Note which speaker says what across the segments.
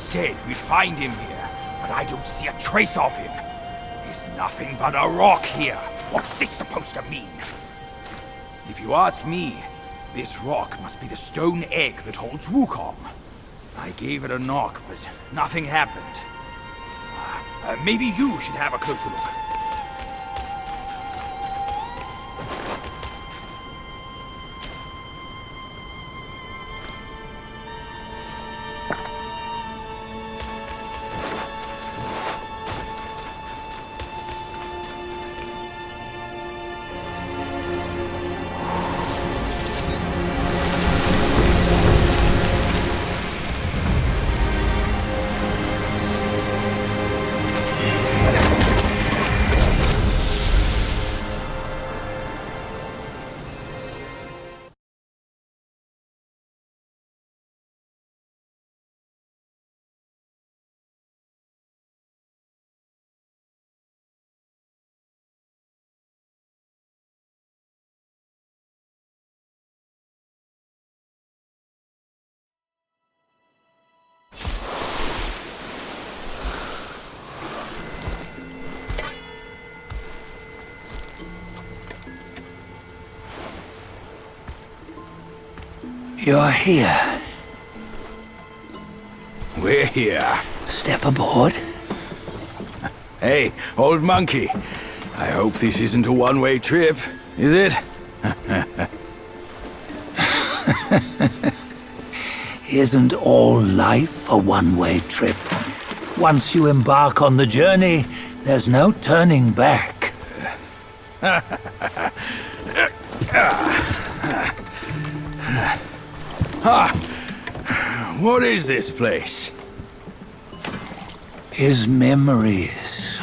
Speaker 1: said we'd find him here, but I don't see a trace of him. There's nothing but a rock here. What's this supposed to mean? If you ask me, this rock must be the stone egg that holds Wukong. I gave it a knock, but nothing happened. Maybe you should have a closer look.
Speaker 2: You're here.
Speaker 1: We're here.
Speaker 2: Step aboard.
Speaker 1: Hey, old monkey. I hope this isn't a one-way trip, is it?
Speaker 2: Isn't all life a one-way trip? Once you embark on the journey, there's no turning back.
Speaker 1: What is this place?
Speaker 2: His memories.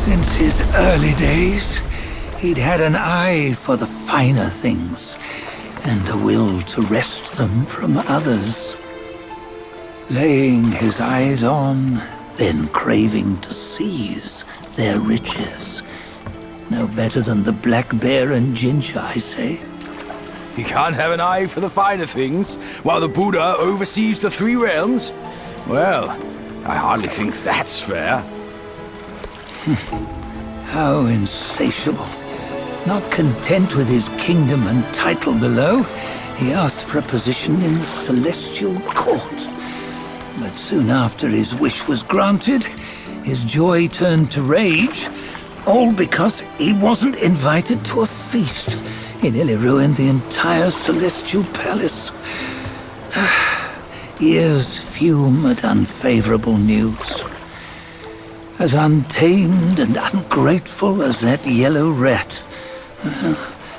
Speaker 2: Since his early days, he'd had an eye for the finer things, and a will to wrest them from others. Laying his eyes on, then craving to seize their riches. No better than the black bear and Jincha, I say.
Speaker 1: You can't have an eye for the finer things, while the Buddha oversees the three realms? Well, I hardly think that's fair.
Speaker 2: How insatiable. Not content with his kingdom and title below, he asked for a position in the Celestial Court. But soon after his wish was granted, his joy turned to rage, all because he wasn't invited to a feast. He nearly ruined the entire Celestial Palace. Ears fume at unfavorable news. As untamed and ungrateful as that yellow rat.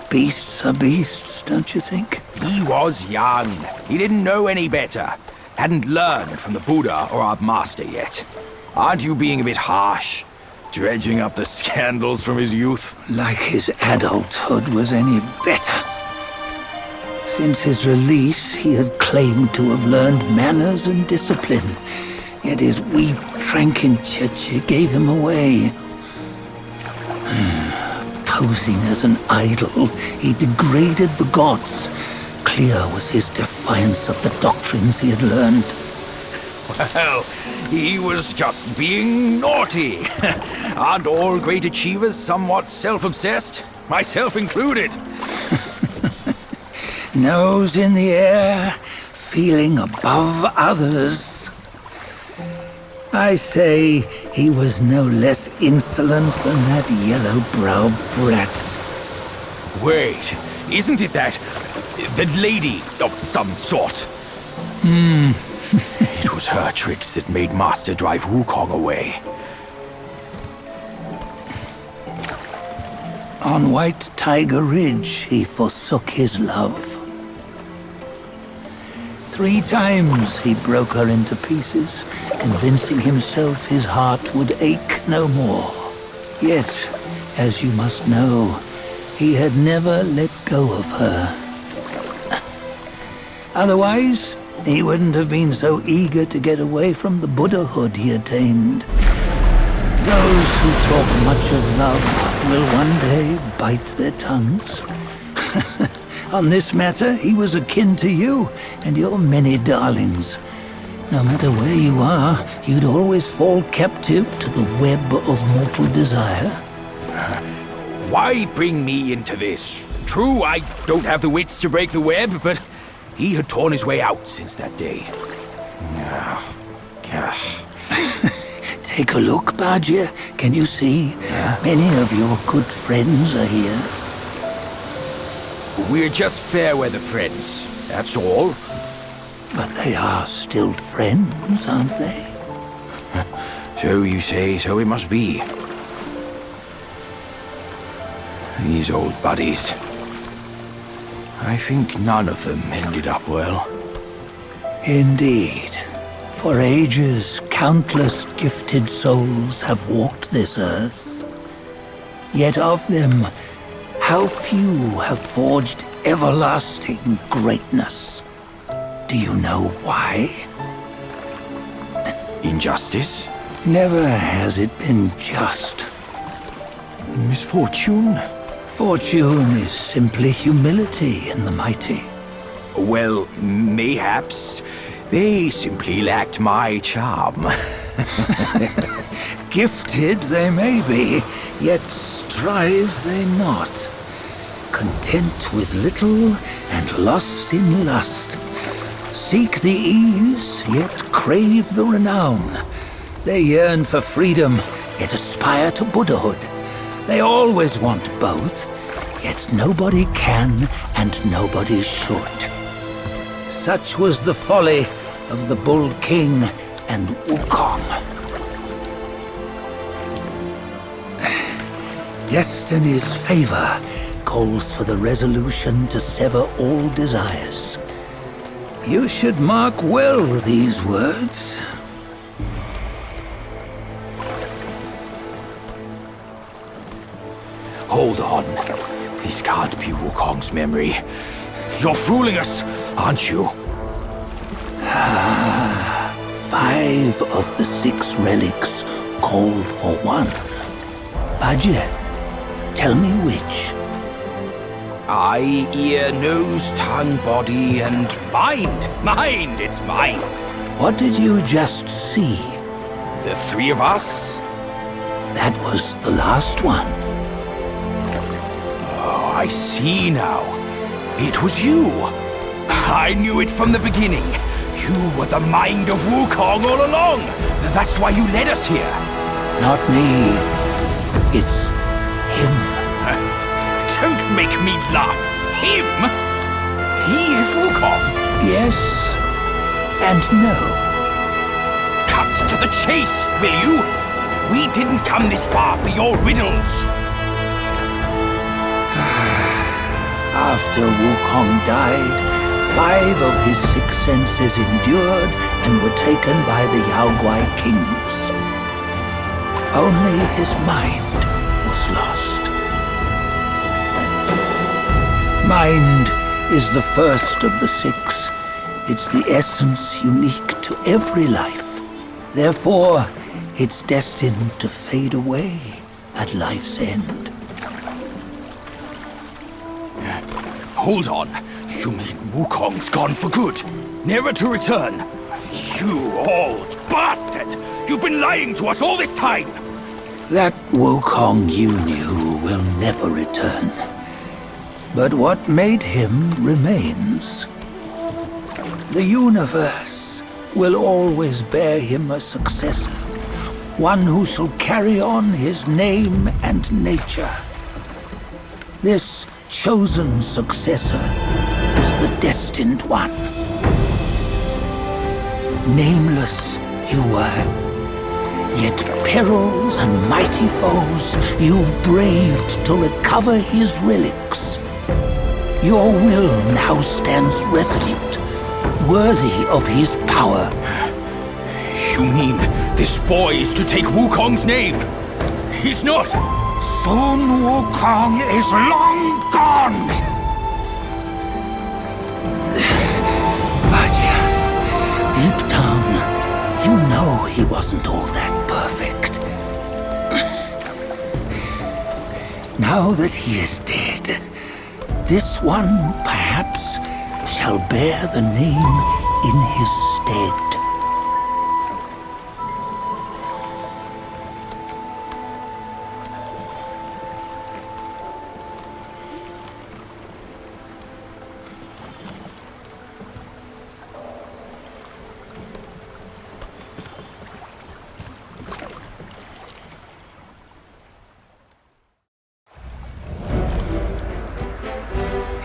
Speaker 2: Beasts are beasts, don't you think?
Speaker 1: He was young. He didn't know any better. Hadn't learned from the Buddha or our master yet. Aren't you being a bit harsh? Dredging up the scandals from his youth?
Speaker 2: Like his adulthood was any better. Since his release, he had claimed to have learned manners and discipline. Yet his weak Frankenchurch gave him away. Posing as an idol, he degraded the gods. Clear was his defiance of the doctrines he had learned.
Speaker 1: Well, he was just being naughty. Aren't all great achievers somewhat self-obsessed? Myself included.
Speaker 2: Nose in the air, feeling above others. I say he was no less insolent than that yellow-browed brat.
Speaker 1: Wait, isn't it that lady of some sort? It was her tricks that made Master drive Wukong away.
Speaker 2: On White Tiger Ridge, he forsook his love. 3 times he broke her into pieces, convincing himself his heart would ache no more. Yet, as you must know, he had never let go of her. Otherwise, he wouldn't have been so eager to get away from the Buddhahood he attained. Those who talk much of love will one day bite their tongues. On this matter, he was akin to you and your many darlings. No matter where you are, you'd always fall captive to the web of mortal desire.
Speaker 1: Why bring me into this? True, I don't have the wits to break the web, but he had torn his way out since that day.
Speaker 2: Take a look, Badger. Can you see? Many of your good friends are here.
Speaker 1: We're just fair weather friends, that's all.
Speaker 2: But they are still friends, aren't they?
Speaker 1: So you say, so it must be. These old buddies. I think none of them ended up well.
Speaker 2: Indeed. For ages, countless gifted souls have walked this earth. Yet of them, how few have forged everlasting greatness? Do you know why?
Speaker 1: Injustice?
Speaker 2: Never has it been just.
Speaker 1: Misfortune?
Speaker 2: Fortune is simply humility in the mighty.
Speaker 1: Well, mayhaps. They simply lacked my charm.
Speaker 2: Gifted they may be, yet strive they not. Content with little and lost in lust. Seek the ease, yet crave the renown. They yearn for freedom, yet aspire to Buddhahood. They always want both, yet nobody can and nobody should. Such was the folly of the Bull King and Wukong. Destiny's favor calls for the resolution to sever all desires. You should mark well these words.
Speaker 1: Hold on. This can't be Wukong's memory. You're fooling us, aren't you?
Speaker 2: 5 of the 6 relics call for one. Badger, tell me which.
Speaker 1: Eye, ear, nose, tongue, body, and mind. Mind, it's mind.
Speaker 2: What did you just see?
Speaker 1: The 3 of us?
Speaker 2: That was the last one.
Speaker 1: Oh, I see now. It was you. I knew it from the beginning. You were the mind of Wukong all along. That's why you led us here.
Speaker 2: Not me. It's him.
Speaker 1: Don't make me laugh. Him? He is Wukong.
Speaker 2: Yes and no.
Speaker 1: Cut to the chase, will you? We didn't come this far for your riddles.
Speaker 2: After Wukong died, 5 of his 6 senses endured and were taken by the Yaoguai kings. Only his mind was lost. Mind is the first of the 6. It's the essence unique to every life. Therefore, it's destined to fade away at life's end.
Speaker 1: Hold on. You mean Wukong's gone for good? Never to return? You old bastard! You've been lying to us all this time!
Speaker 2: That Wukong you knew will never return. But what made him remains. The universe will always bear him a successor. One who shall carry on his name and nature. This chosen successor is the destined one. Nameless you were, yet perils and mighty foes you've braved to recover his relics. Your will now stands resolute, worthy of his power.
Speaker 1: You mean this boy is to take Wukong's name? He's not!
Speaker 2: Sun Wukong is long gone! But deep down, you know he wasn't all that perfect. Now that he is dead, this one, perhaps, shall bear the name in his stead.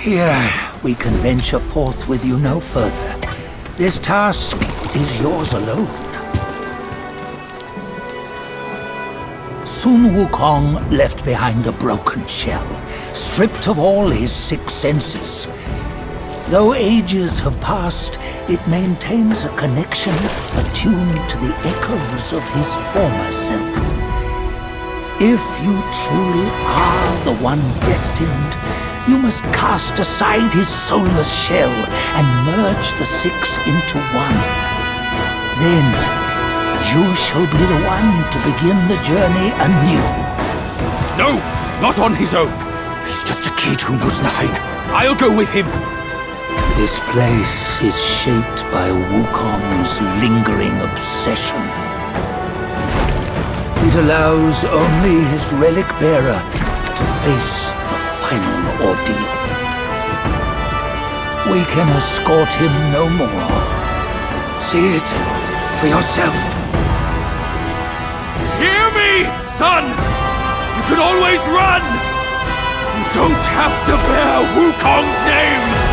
Speaker 2: Here, we can venture forth with you no further. This task is yours alone. Sun Wukong left behind a broken shell, stripped of all his 6 senses. Though ages have passed, it maintains a connection attuned to the echoes of his former self. If you truly are the one destined, you must cast aside his soulless shell and merge the 6 into one. Then, you shall be the one to begin the journey anew.
Speaker 1: No! Not on his own! He's just a kid who knows nothing. I'll go with him!
Speaker 2: This place is shaped by Wukong's lingering obsession. It allows only his relic bearer to face the final ordeal. We can escort him no more. See it for yourself.
Speaker 1: Hear me, son! You can always run! You don't have to bear Wukong's name!